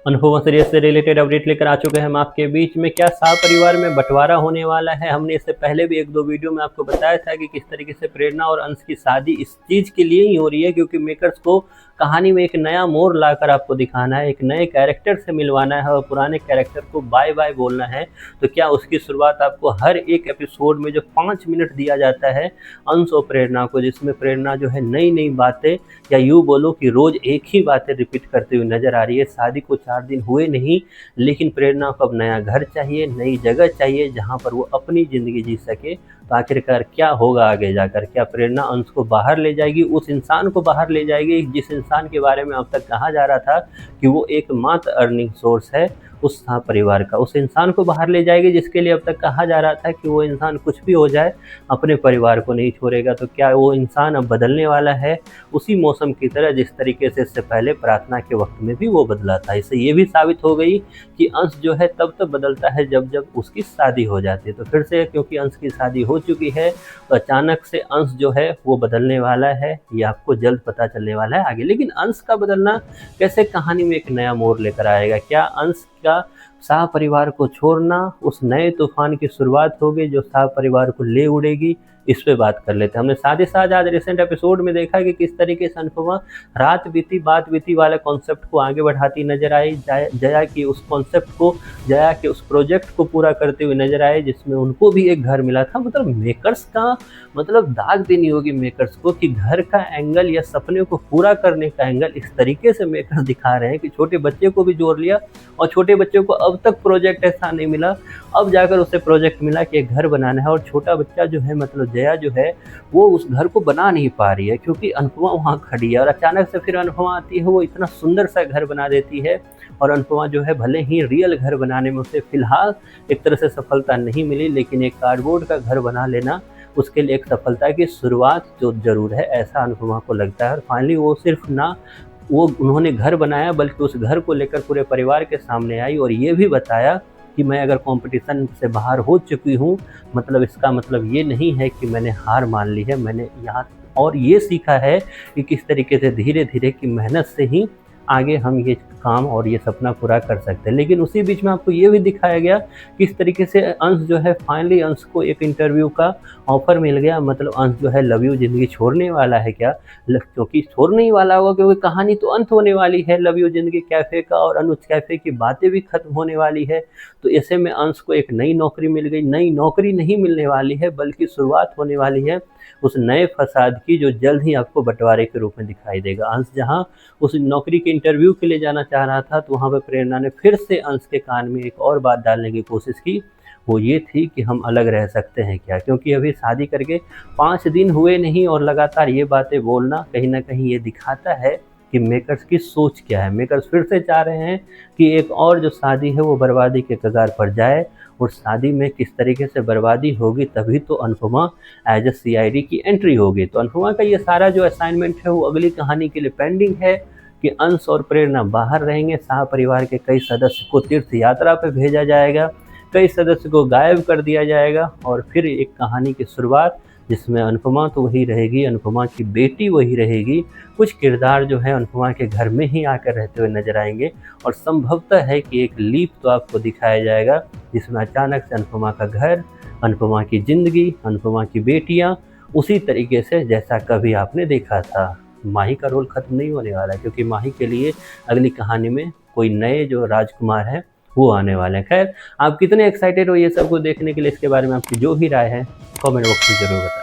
Anupama serial से related update लेकर आ चुके हैं हम आपके बीच में। क्या परिवार में बंटवारा होने वाला है? हमने इससे पहले भी 1-2 वीडियो में आपको बताया था कि किस तरीके से प्रेरणा और अंश की शादी इस चीज़ के लिए ही हो रही है क्योंकि मेकर्स को कहानी में एक नया मोड़ लाकर आपको दिखाना है, एक नए कैरेक्टर से मिलवाना है और पुराने कैरेक्टर को बाय बाय बोलना है। तो क्या उसकी शुरुआत आपको हर एक एपिसोड में जो 5 मिनट दिया जाता है अंश और प्रेरणा को, जिसमें प्रेरणा जो है नई नई बातें या यूँ बोलो कि रोज़ एक ही बातें रिपीट करते हुए नज़र आ रही है। शादी को 4 दिन हुए नहीं, लेकिन प्रेरणा को अब नया घर चाहिए, नई जगह चाहिए जहाँ पर वो अपनी ज़िंदगी जी सके। तो आखिरकार क्या होगा आगे जाकर? क्या प्रेरणा अंश को बाहर ले जाएगी, उस इंसान को बाहर ले जाएगी जिस इंसान के बारे में अब तक कहा जा रहा था कि वो एकमात्र अर्निंग सोर्स है उस परिवार का? उस इंसान को बाहर ले जाएगी जिसके लिए अब तक कहा जा रहा था कि वो इंसान कुछ भी हो जाए अपने परिवार को नहीं छोड़ेगा। तो क्या वो इंसान अब बदलने वाला है उसी मौसम की तरह जिस तरीके से इससे पहले प्रार्थना के वक्त में भी वो बदला था? इससे ये भी साबित हो गई कि अंश जो है तब बदलता है जब उसकी शादी हो जाती है। तो फिर से क्योंकि अंश की शादी हो चुकी है तो अचानक से अंश जो है वो बदलने वाला है, ये आपको जल्द पता चलने वाला है आगे। लेकिन अंश का बदलना कैसे कहानी में एक नया मोड़ लेकर आएगा? क्या अंश का शाह परिवार को छोड़ना उस नए तूफान की शुरुआत होगी जो शाह परिवार को ले उड़ेगी? इस पे बात कर लेते हैं। हमने साथ ही साथ आज रिसेंट एपिसोड में देखा कि किस तरीके से अनुपमा रात बीती बात बीती वाले कॉन्सेप्ट को आगे बढ़ाती नजर आई। जया की उस कॉन्सेप्ट को, जया के उस प्रोजेक्ट को पूरा करते हुए नजर आए जिसमें उनको भी एक घर मिला था। मतलब मेकर्स का दाग देनी होगी मेकर्स को कि घर का एंगल या सपने को पूरा करने का एंगल इस तरीके से मेकर्स दिखा रहे हैं कि छोटे बच्चे को भी जोड़ लिया और छोटे बच्चे को अब तक प्रोजेक्ट ऐसा नहीं मिला, अब जाकर उसे प्रोजेक्ट मिला कि एक घर बनाना है। और छोटा बच्चा जो है जया जो है वो उस घर को बना नहीं पा रही है क्योंकि अनुपमा वहाँ खड़ी है और अचानक से फिर अनुपमा आती है, वो इतना सुंदर सा घर बना देती है। और अनुपमा जो है भले ही रियल घर बनाने में उसे फिलहाल एक तरह से सफलता नहीं मिली, लेकिन एक कार्डबोर्ड का घर बना लेना उसके लिए एक सफलता की शुरुआत जो ज़रूर है, ऐसा अनुपमा को लगता है। और फाइनली वो सिर्फ ना वो उन्होंने घर बनाया बल्कि उस घर को लेकर पूरे परिवार के सामने आई और ये भी बताया कि मैं अगर कंपटीशन से बाहर हो चुकी हूँ, इसका मतलब ये नहीं है कि मैंने हार मान ली है। मैंने यहाँ और ये सीखा है कि किस तरीके से धीरे धीरे की मेहनत से ही आगे हम ये काम और ये सपना पूरा कर सकते हैं। लेकिन उसी बीच में आपको ये भी दिखाया गया किस तरीके से अंश जो है फाइनली अंश को एक इंटरव्यू का ऑफर मिल गया। अंश जो है लव यू जिंदगी छोड़ने वाला है क्या? क्योंकि छोड़ने ही वाला होगा क्योंकि कहानी तो अंत होने वाली है लव यू जिंदगी कैफ़े का और अनुज कैफ़े की बातें भी खत्म होने वाली है। तो ऐसे में अंश को एक नई नौकरी मिल गई। नई नौकरी नहीं मिलने वाली है बल्कि शुरुआत होने वाली है उस नए फसाद की जो जल्द ही आपको बंटवारे के रूप में दिखाई देगा। अंश जहां उस नौकरी के इंटरव्यू के लिए जाना चाह रहा था तो वहां पर प्रेरणा ने फिर से अंश के कान में एक और बात डालने की कोशिश की, वो ये थी कि हम अलग रह सकते हैं क्या? क्योंकि अभी शादी करके 5 दिन हुए नहीं और लगातार ये बातें बोलना कहीं ना कहीं ये दिखाता है कि मेकर्स की सोच क्या है। मेकर्स फिर से चाह रहे हैं कि एक और जो शादी है वो बर्बादी के कगार पर जाए और शादी में किस तरीके से बर्बादी होगी तभी तो अनुपमा एज ए CID की एंट्री होगी। तो अनुपमा का ये सारा जो असाइनमेंट है वो अगली कहानी के लिए पेंडिंग है कि अंश और प्रेरणा बाहर रहेंगे, शाह परिवार के कई सदस्य को तीर्थ यात्रा पर भेजा जाएगा, कई सदस्य को गायब कर दिया जाएगा और फिर एक कहानी की शुरुआत जिसमें अनुपमा तो वही रहेगी, अनुपमा की बेटी वही रहेगी। कुछ किरदार जो है अनुपमा के घर में ही आकर रहते हुए नजर आएंगे और संभवतः है कि एक लीप तो आपको दिखाया जाएगा जिसमें अचानक से अनुपमा का घर, अनुपमा की ज़िंदगी, अनुपमा की बेटियां उसी तरीके से जैसा कभी आपने देखा था। माही का रोल खत्म नहीं होने वाला है क्योंकि माही के लिए अगली कहानी में कोई नए जो राजकुमार हैं वो आने वाले हैं। खैर, आप कितने एक्साइटेड हो ये सब को देखने के लिए? इसके बारे में आपकी जो भी राय है कमेंट बॉक्स में ज़रूर बताएं।